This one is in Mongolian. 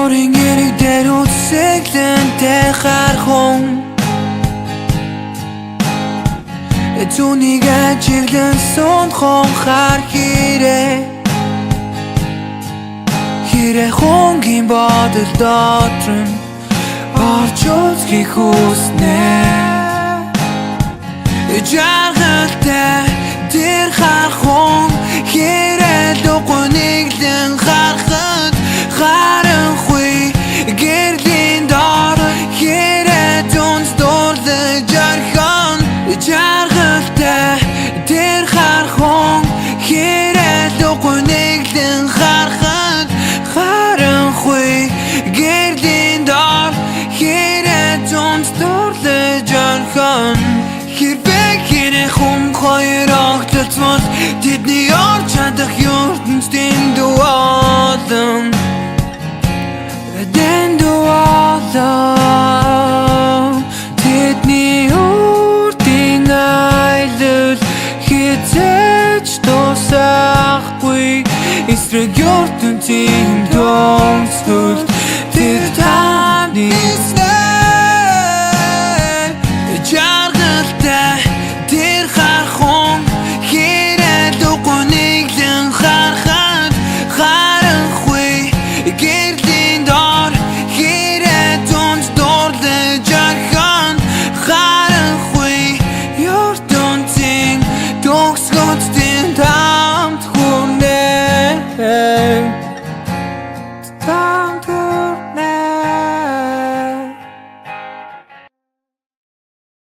Норын гэрэг дээр үсэглэнтэй харахун Зүүнийг ажиглан сунхон хар Хэрэ хонгийн бодол дотор нь орж үзхийг хүснэ Жаргалтай тэр харахун Хэрэ луггүй нэглэн харахад харанхуй гэрлийн дор Хэрэ дүнс дурлаж орхон Жаргалтай тэр харахун Хэрэ луггүй нэглэн харахад харанхуй гэрлийн дор Хэрэ дүнс дурлаж орхон Хэрвээ хүн хоёр огтлцвол тэдний орж чадах ертөнцийн дуолон Тэдний үрдийн айлал хязгаарч дуусахгүй Эсрэг ертөнцийн томсгол